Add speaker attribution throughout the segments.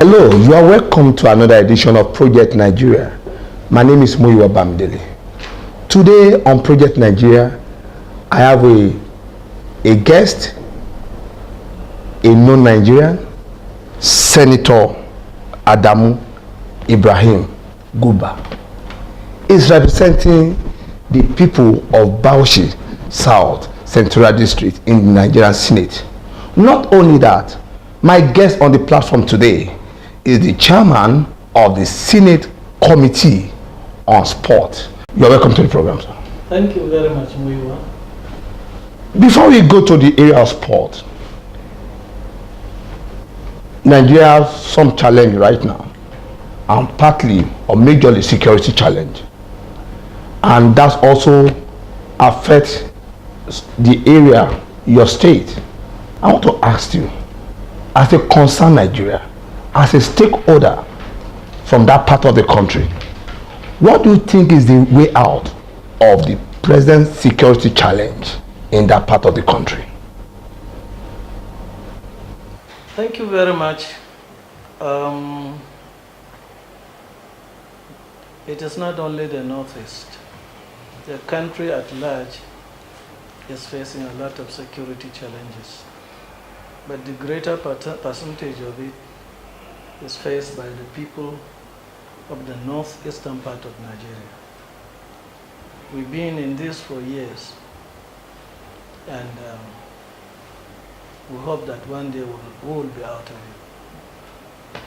Speaker 1: Hello, you are welcome to another edition of Project Nigeria. My name is Muyiwa Bamdele. Today on Project Nigeria, I have a guest, a non-Nigerian, Senator Adamu Ibrahim Gumba. Is representing the people of Bauchi South Central District in the Nigerian Senate. Not only that, my guest on the platform today is the chairman of the Senate Committee on Sport. You're welcome to the program, sir.
Speaker 2: Thank you very much, Muyiwa.
Speaker 1: Before we go to the area of sport, Nigeria has some challenge right now, and partly or majorly security challenge. And that also affects the area, your state. I want to ask you, as a concerned Nigeria, as a stakeholder from that part of the country, what do you think is the way out of the present security challenge in that part of the country?
Speaker 2: Thank you very much. It is not only the Northeast. The country at large is facing a lot of security challenges, but the greater percentage of it is faced by the people of the northeastern part of Nigeria. We've been in this for years, and we hope that one day we will be out of it.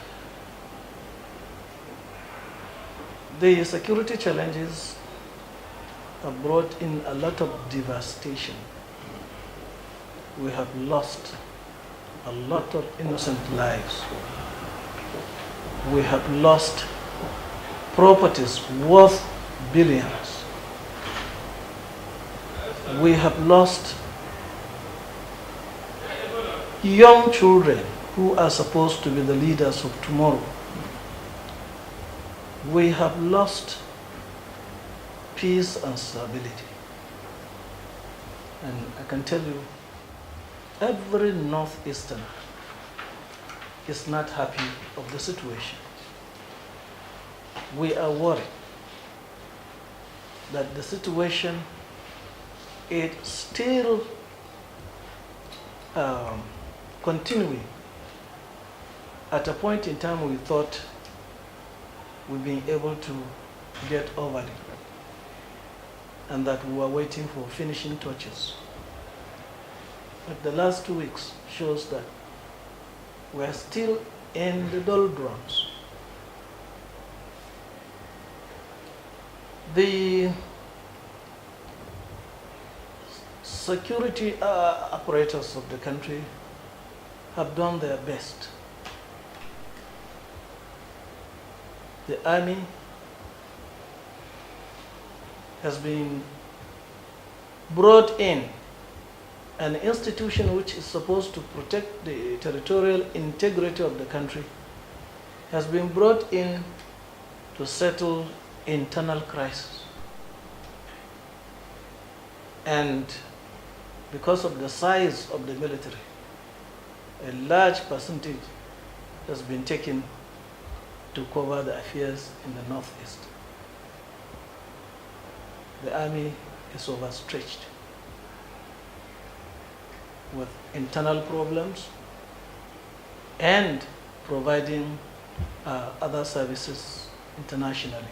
Speaker 2: The security challenges have brought in a lot of devastation. We have lost a lot of innocent lives. We have lost properties worth billions. We have lost young children who are supposed to be the leaders of tomorrow. We have lost peace and stability. And I can tell you, every Northeasterner is not happy of the situation. We are worried that the situation is still continuing. At a point in time we thought we've been able to get over it, and that we were waiting for finishing touches. But the last 2 weeks shows that we're still in the doldrums. The security apparatus of the country have done their best. The army has been brought in, an institution which is supposed to protect the territorial integrity of the country has been brought in to settle internal crisis. And because of the size of the military, a large percentage has been taken to cover the affairs in the Northeast. The army is overstretched with internal problems and providing other services internationally.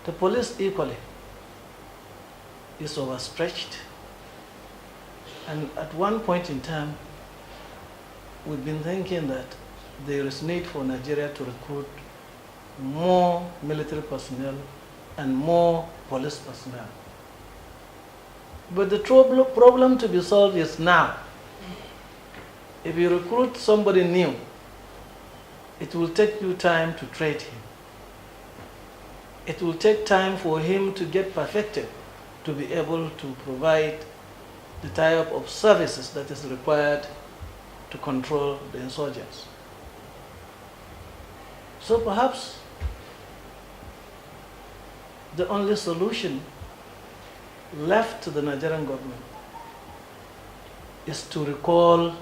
Speaker 2: The police equally is overstretched, and at one point in time we've been thinking that there is need for Nigeria to recruit more military personnel and more police personnel. But the problem to be solved is now. If you recruit somebody new, it will take you time to train him. It will take time for him to get perfected, to be able to provide the type of services that is required to control the insurgents. So perhaps the only solution left to the Nigerian government is to recall,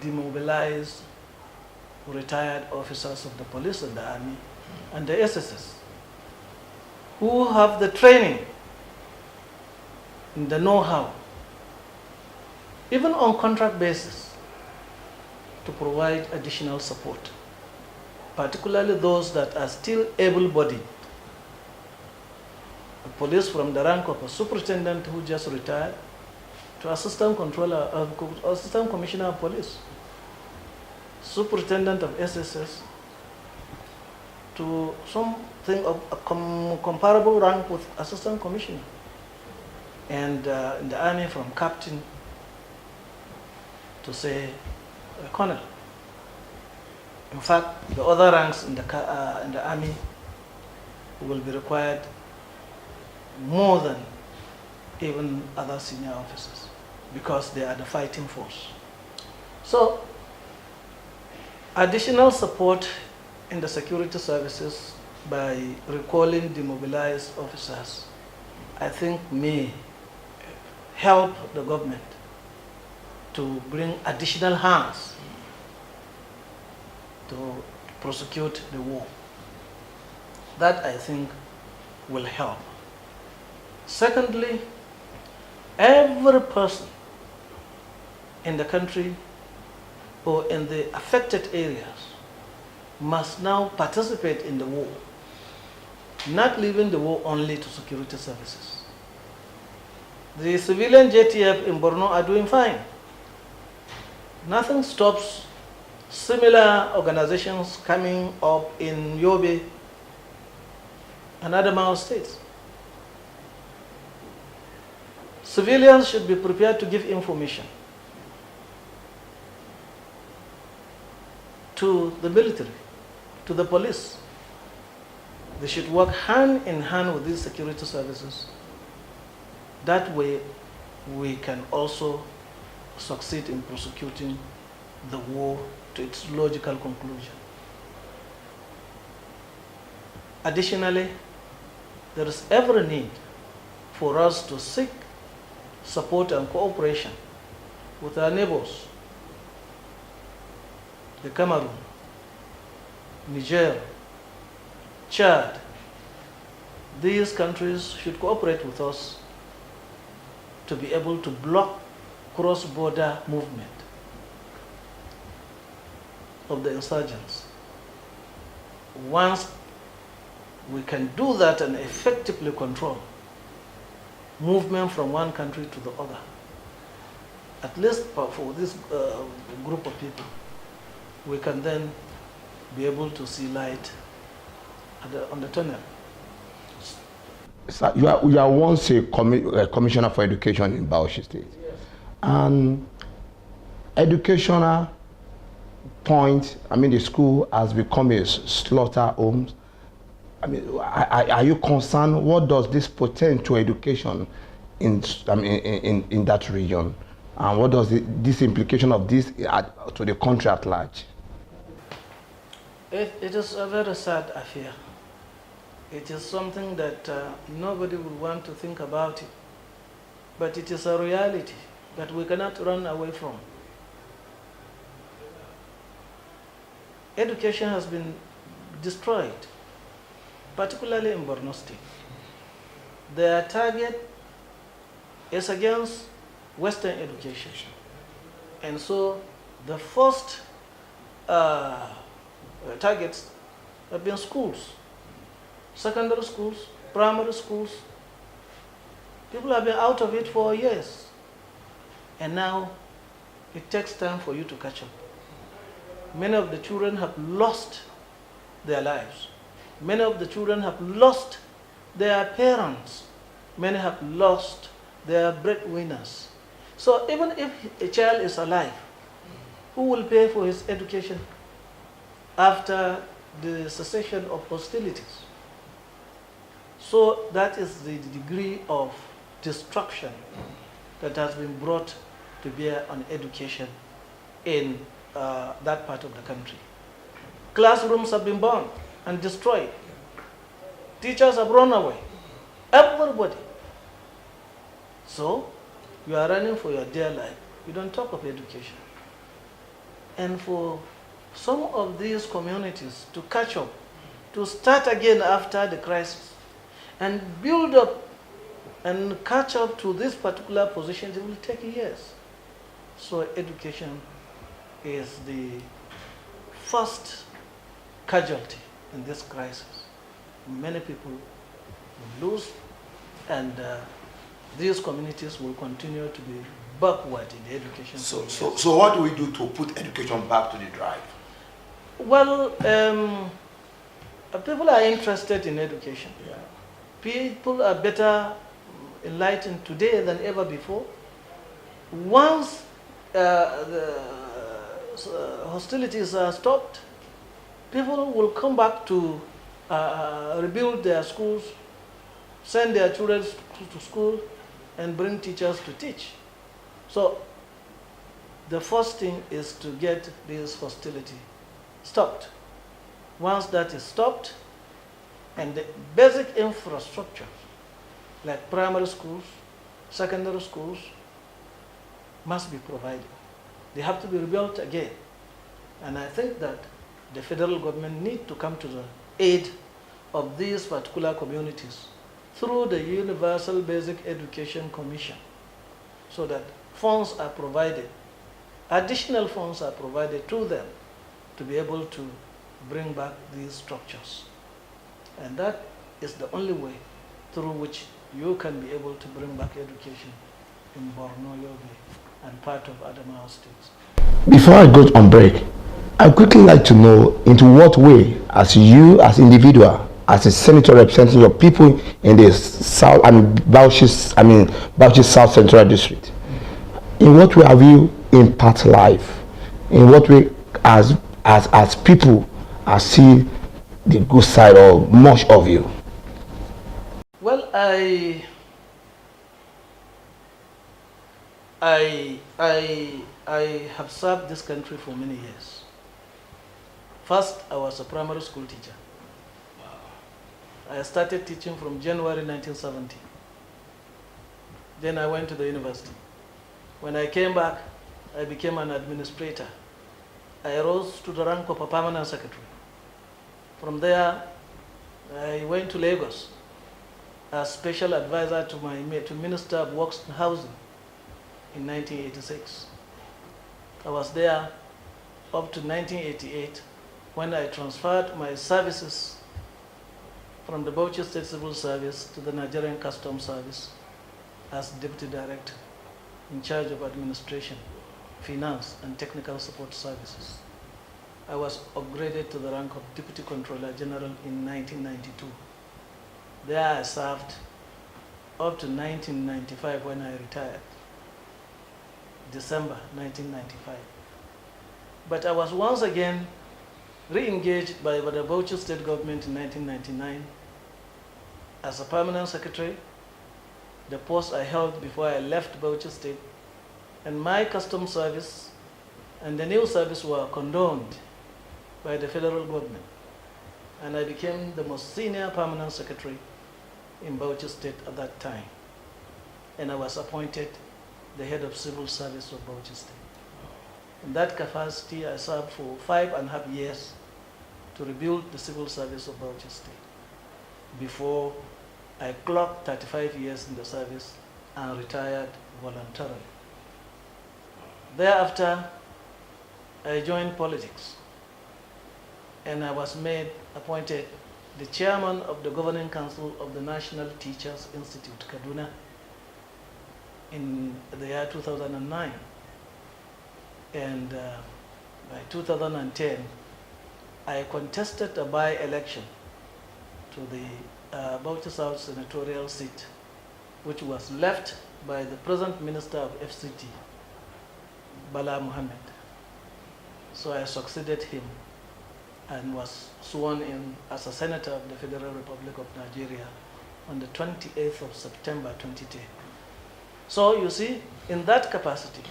Speaker 2: demobilize retired officers of the police and the army and the SSS who have the training and the know-how, even on contract basis, to provide additional support, particularly those that are still able-bodied. The police from the rank of a superintendent who just retired to assistant controller, assistant commissioner of police, superintendent of SSS, to something of a comparable rank with assistant commissioner, and in the army from captain to say colonel. In fact, the other ranks in the army will be required more than even other senior officers because they are the fighting force. So, additional support in the security services by recalling demobilized officers, I think may help the government to bring additional hands to prosecute the war. That, I think, will help. Secondly, every person in the country or in the affected areas must now participate in the war, not leaving the war only to security services. The civilian JTF in Borno are doing fine. Nothing stops similar organizations coming up in Yobe and Adamu states. Civilians should be prepared to give information to the military, to the police. They should work hand in hand with these security services. That way, we can also succeed in prosecuting the war to its logical conclusion. Additionally, there is every need for us to seek support and cooperation with our neighbors, the Cameroon, Niger, Chad. These countries should cooperate with us to be able to block cross-border movement of the insurgents. Once we can do that and effectively control movement from one country to the other, at least for this group of people, we can then be able to see light on the tunnel.
Speaker 1: Sir, you are once a commissioner for education in Bauchi State.
Speaker 2: Yes.
Speaker 1: And educational point, I mean, the school has become a slaughter home. I mean, are you concerned? What does this portend to education in that region? And what does this implication of this to the country at large?
Speaker 2: It is a very sad affair. It is something that nobody would want to think about it. But it is a reality that we cannot run away from. Education has been destroyed, particularly in Borno State. Their target is against Western education. And so the first targets have been schools, secondary schools, primary schools. People have been out of it for years. And now it takes time for you to catch up. Many of the children have lost their lives. Many of the children have lost their parents. Many have lost their breadwinners. So even if a child is alive, who will pay for his education after the cessation of hostilities? So that is the degree of destruction that has been brought to bear on education in that part of the country. Classrooms have been burned and destroyed. Teachers have run away. Everybody. So you are running for your dear life. You don't talk of education. And for some of these communities to catch up, to start again after the crisis, and build up and catch up to this particular position, it will take years. So education is the first casualty in this crisis. Many people will lose, and these communities will continue to be backward in the education.
Speaker 3: So what do we do to put education back to the drive?
Speaker 2: Well, people are interested in education.
Speaker 3: Yeah.
Speaker 2: People are better enlightened today than ever before. Once the hostilities are stopped, people will come back to rebuild their schools, send their children to school, and bring teachers to teach. So the first thing is to get this hostility stopped. Once that is stopped, and the basic infrastructure, like primary schools, secondary schools, must be provided. They have to be rebuilt again. And I think that the federal government need to come to the aid of these particular communities through the Universal Basic Education Commission, so that funds are provided, additional funds are provided to them to be able to bring back these structures. And that is the only way through which you can be able to bring back education in Borno, Yobe, and part of Adamu states.
Speaker 1: Before I go on break, I'd quickly like to know into what way, as you, as individual, as a senator representing your people in the South, Bauchi South Central District, in what way have you impact life? In what way, as people, are seeing the good side or much of you?
Speaker 2: Well, I have served this country for many years. First, I was a primary school teacher. I started teaching from January 1970. Then I went to the university. When I came back, I became an administrator. I rose to the rank of a permanent secretary. From there, I went to Lagos as special advisor to Minister of Works and Housing in 1986. I was there up to 1988 when I transferred my services from the Bauchi State Civil Service to the Nigerian Customs Service as Deputy Director in charge of administration, finance, and technical support services. I was upgraded to the rank of Deputy Controller General in 1992. There I served up to 1995 when I retired, December 1995. But I was once again re-engaged by the Bauchi State Government in 1999 as a permanent secretary, the post I held before I left Bauchi State, and my customs service and the new service were condoned by the federal government. And I became the most senior permanent secretary in Bauchi State at that time. And I was appointed the head of civil service of Bauchi State. In that capacity, I served for 5.5 years to rebuild the civil service of Bauchi State before I clocked 35 years in the service and retired voluntarily. Thereafter, I joined politics, and I was appointed the chairman of the governing council of the National Teachers Institute, Kaduna, in the year 2009. And by 2010, I contested a by-election to the Bauchi South senatorial seat, which was left by the present Minister of FCT, Bala Muhammad. So I succeeded him and was sworn in as a senator of the Federal Republic of Nigeria on the 28th of September 2010. So you see, in that capacity,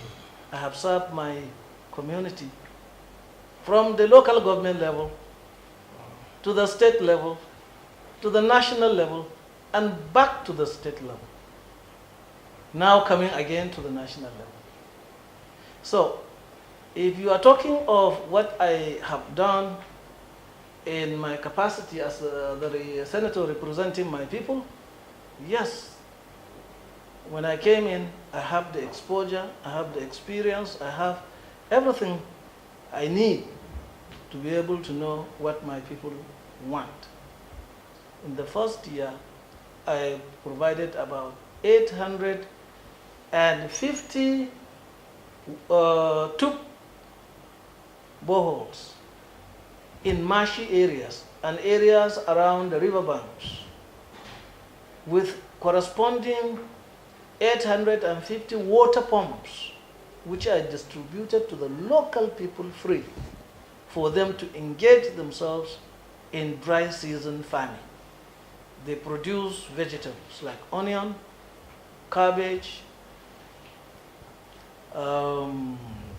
Speaker 2: I have served my community from the local government level to the state level, to the national level, and back to the state level. Now coming again to the national level. So If you are talking of what I have done in my capacity as the senator representing my people, yes. When I came in, I have the exposure, I have the experience, I have everything I need to be able to know what my people want. In the first year, I provided about 850 tube boreholes in marshy areas and areas around the riverbanks with corresponding 850 water pumps, which are distributed to the local people freely for them to engage themselves in dry season farming. They produce vegetables like onion, cabbage,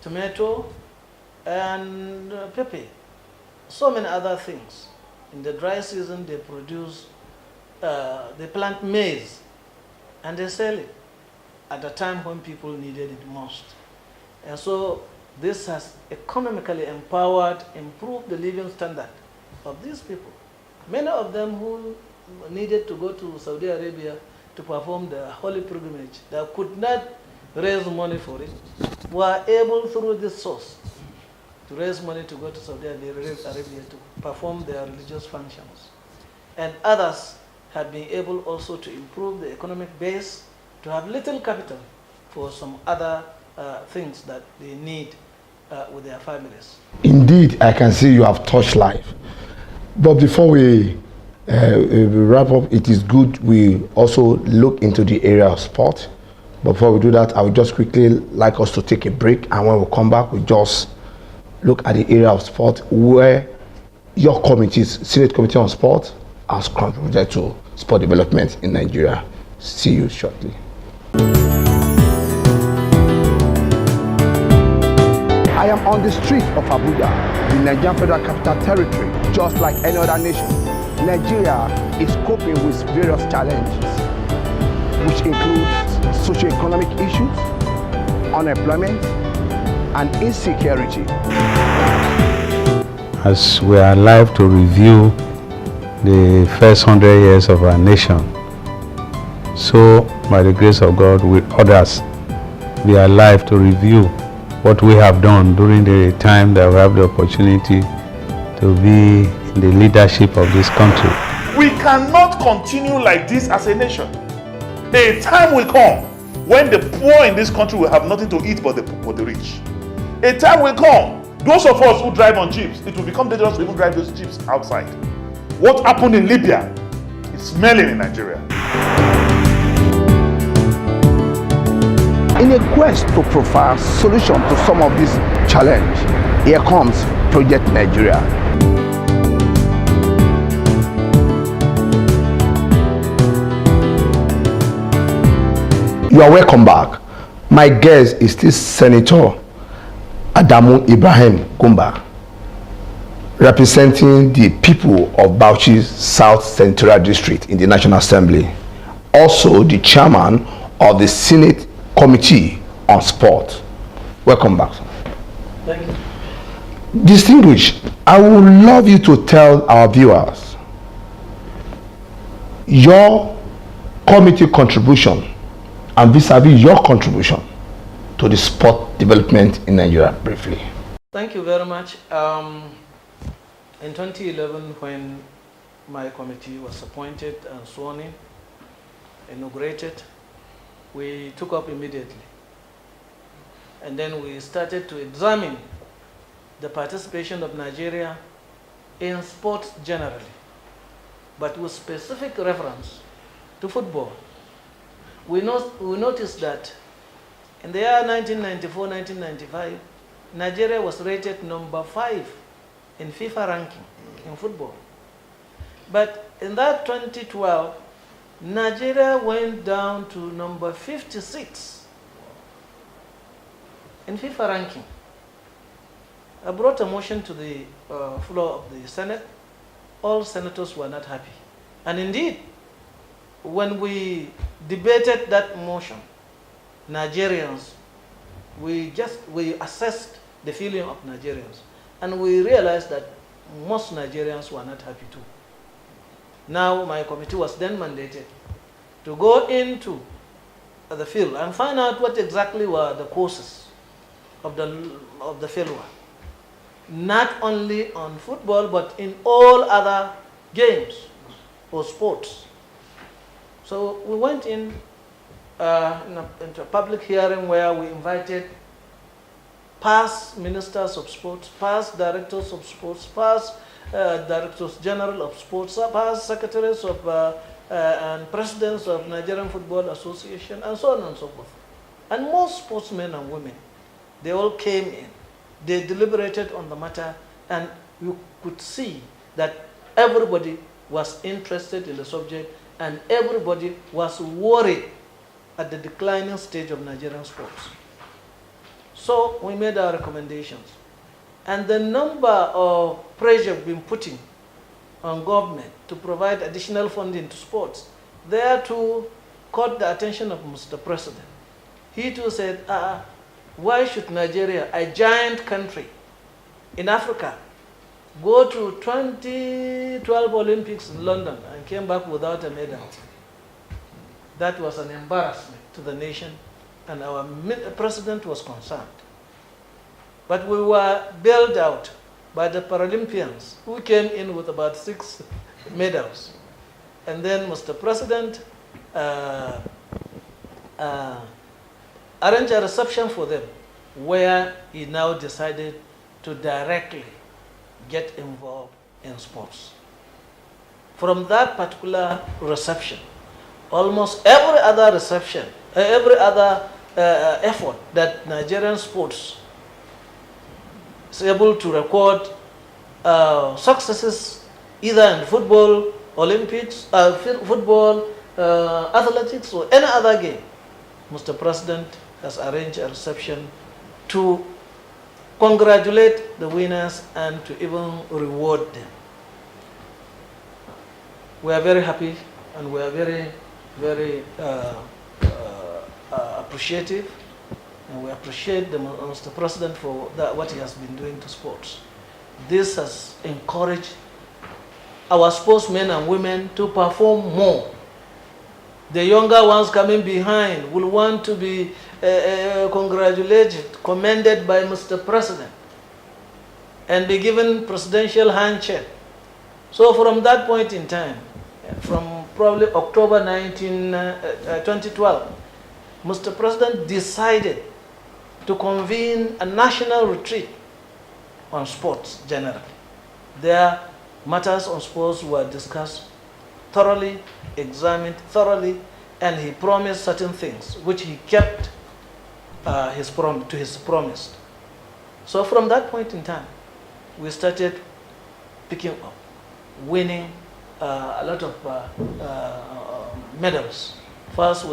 Speaker 2: tomato, and pepper, so many other things. In the dry season, they produce, they plant maize, and they sell it at a time when people needed it most. And so this has economically empowered, improved the living standard of these people. Many of them who needed to go to Saudi Arabia to perform the holy pilgrimage that could not raise money for it were able through this source to raise money to go to Saudi Arabia to perform their religious functions. And others have been able also to improve the economic base, to have little capital for some other things that they need with their families.
Speaker 1: Indeed, I can see you have touched life. But before we wrap up, it is good we also look into the area of sport. But before we do that, I would just quickly like us to take a break, and when we come back, we just look at the area of sport where your committees, Senate Committee on Sport, has contributed to sport development in Nigeria. See you shortly. I am on the streets of Abuja, the Nigerian Federal Capital Territory. Just like any other nation, Nigeria is coping with various challenges, which includes socio-economic issues, unemployment, and insecurity.
Speaker 4: As we are alive to review the first 100 years of our nation, so by the grace of God, with others, we are alive to review what we have done during the time that we have the opportunity to be in the leadership of this country.
Speaker 5: We cannot continue like this as a nation. A time will come when the poor in this country will have nothing to eat but the rich. A time will come, those of us who drive on jeeps, it will become dangerous to even drive those jeeps outside. What happened in Libya is smelling in Nigeria.
Speaker 1: In a quest to provide solution to some of these challenges, here comes Project Nigeria. You are welcome back. My guest is still Senator Adamu Ibrahim Gumba, representing the people of Bauchi's South Central District in the National Assembly. Also the chairman of the Senate Committee on Sport. Welcome back, sir.
Speaker 2: Thank you.
Speaker 1: Distinguished, I would love you to tell our viewers your committee contribution and vis-a-vis your contribution to the sport development in Nigeria, briefly.
Speaker 2: Thank you very much. In 2011, when my committee was appointed and sworn in, inaugurated, we took up immediately. And then we started to examine the participation of Nigeria in sports generally, but with specific reference to football. We noticed that in the year 1994-1995, Nigeria was rated number 5 in FIFA ranking in football. But in that 2012, Nigeria went down to number 56 in FIFA ranking. I brought a motion to the floor of the Senate. All senators were not happy. And indeed, when we debated that motion, Nigerians, we assessed the feeling of Nigerians. And we realized that most Nigerians were not happy too. Now my committee was then mandated to go into the field and find out what exactly were the causes of the failure. Not only on football, but in all other games or sports. So we went into a public hearing where we invited past ministers of sports, past directors of sports, past directors general of sports, past secretaries of and presidents of Nigerian Football Association, and so on and so forth. And most sportsmen and women, they all came in. They deliberated on the matter, and you could see that everybody was interested in the subject, and everybody was worried at the declining stage of Nigerian sports. So we made our recommendations. And the number of pressure we've been putting on government to provide additional funding to sports, there too caught the attention of Mr. President. He too said, why should Nigeria, a giant country in Africa, go to 2012 Olympics in London and came back without a medal? That was an embarrassment to the nation, and our president was concerned. But we were bailed out by the Paralympians, who came in with about 6 medals. And then Mr. President arranged a reception for them, where he now decided to directly get involved in sports. From that particular reception, almost every other reception, every other effort that Nigerian sports is able to record successes either in football, Olympics, football, athletics, or any other game, Mr. President has arranged a reception to congratulate the winners and to even reward them. We are very happy, and we are very, very appreciative, and we appreciate Mr. President for what he has been doing to sports. This has encouraged our sportsmen and women to perform more. The younger ones coming behind will want to be congratulated, commended by Mr. President, and be given presidential handshake. So from that point in time, from probably October 2012, Mr. President decided to convene a national retreat on sports generally. There, matters on sports were discussed thoroughly, examined thoroughly, and he promised certain things, which he kept his promise. So from that point in time, we started picking up, winning a lot of medals. First,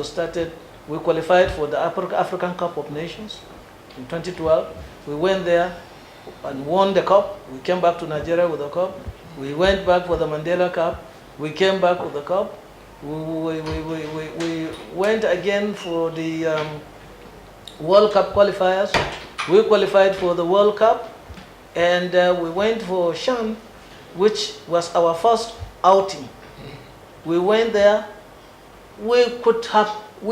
Speaker 2: we qualified for the African Cup of Nations in 2012. We went there and won the cup. We came back to Nigeria with the cup. We went back for the Mandela Cup. We came back with the cup. We went again for the World Cup qualifiers. We qualified for the World Cup, and we went for Shan, which was our first outing. We went there. We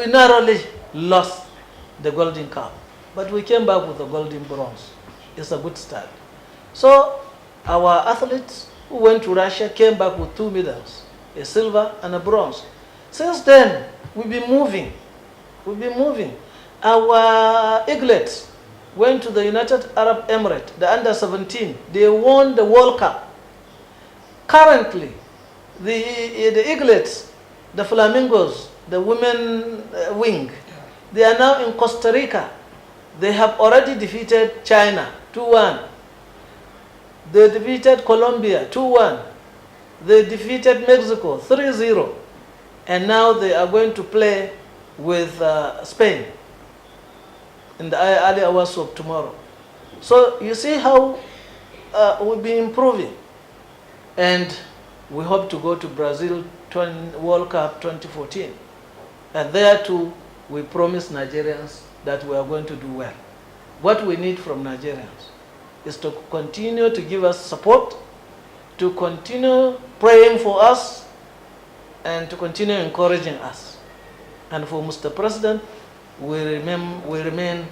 Speaker 2: narrowly lost the Golden Cup, but we came back with the Golden Bronze. It's a good start. So our athletes who went to Russia came back with 2 medals, a silver and a bronze. Since then, we've been moving. Our eaglets went to the United Arab Emirates, the under-17. They won the World Cup. Currently, the eaglets, the flamingos, the women wing, they are now in Costa Rica. They have already defeated China 2-1. They defeated Colombia 2-1. They defeated Mexico 3-0. And now they are going to play with Spain in the early hours of tomorrow. So you see how we'll be improving. And we hope to go to Brazil World Cup 2014. And there too, we promised Nigerians that we are going to do well. what we need from Nigerians is to continue to give us support, to continue praying for us, and to continue encouraging us. And for Mr. President, we remain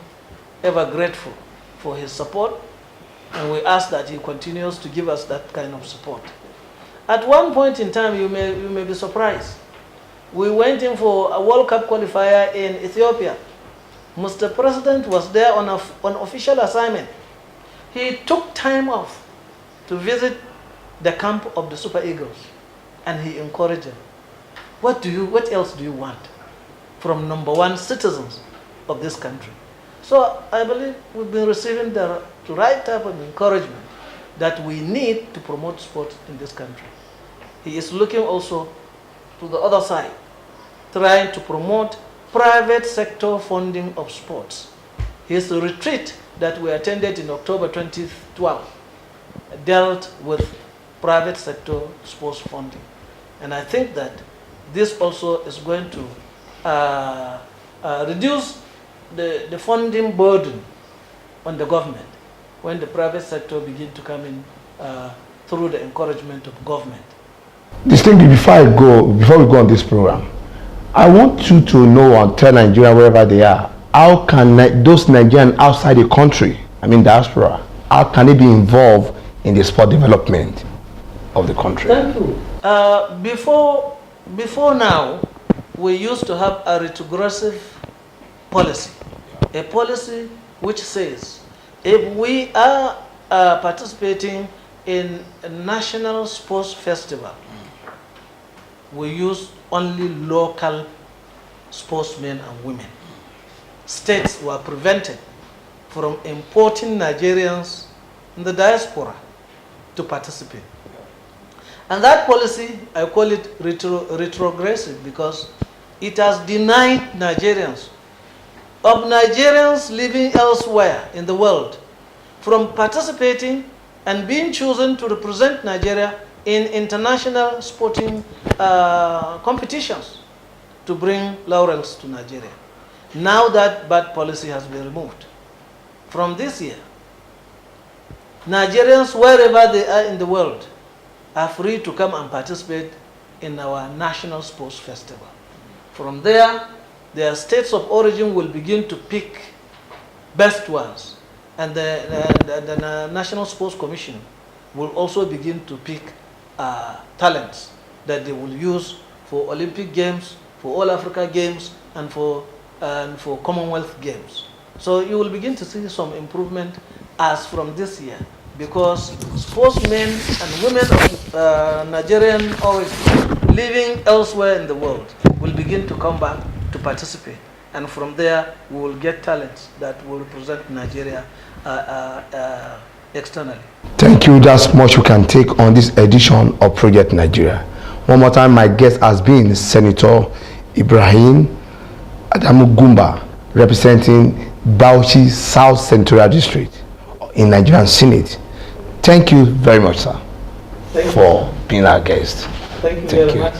Speaker 2: ever grateful for his support, and we ask that he continues to give us that kind of support. At one point in time, you may be surprised. We went in for a World Cup qualifier in Ethiopia. Mr. President was there on official assignment. He took time off to visit the camp of the Super Eagles, and he encouraged them. What else do you want from #1 citizens of this country? So I believe we've been receiving the right type of encouragement that we need to promote sport in this country. He is looking also to the other side, trying to promote private sector funding of sports. His retreat that we attended in October 2012 dealt with private sector sports funding. And I think that this also is going to reduce the funding burden on the government when the private sector begin to come in through the encouragement of government.
Speaker 1: Distinguished, before we go on this program, I want you to know and tell Nigeria wherever they are, how can those Nigerians outside the country, I mean diaspora, how can they be involved in the sport development of the country?
Speaker 2: Thank you. Before now, we used to have a retrogressive policy, a policy which says if we are participating in a national sports festival, we use only local sportsmen and women. States were prevented from importing Nigerians in the diaspora to participate. And that policy, I call it retrogressive because it has denied Nigerians living elsewhere in the world from participating and being chosen to represent Nigeria in international sporting competitions to bring laurels to Nigeria. Now that bad policy has been removed. From this year, Nigerians, wherever they are in the world, are free to come and participate in our national sports festival. From there, their states of origin will begin to pick best ones, and the National Sports Commission will also begin to pick talents that they will use for Olympic Games, for All Africa Games, and for Commonwealth Games. So you will begin to see some improvement as from this year, because sportsmen and women of Nigerian origin living elsewhere in the world will begin to come back to participate. And from there, we will get talents that will represent Nigeria externally.
Speaker 1: Thank you. That's much we can take on this edition of Project Nigeria. One more time, my guest has been Senator Ibrahim Adamu Gumba, representing Bauchi South Central District in Nigerian Senate. Thank you very much, sir, for being our guest.
Speaker 2: Thank you very much.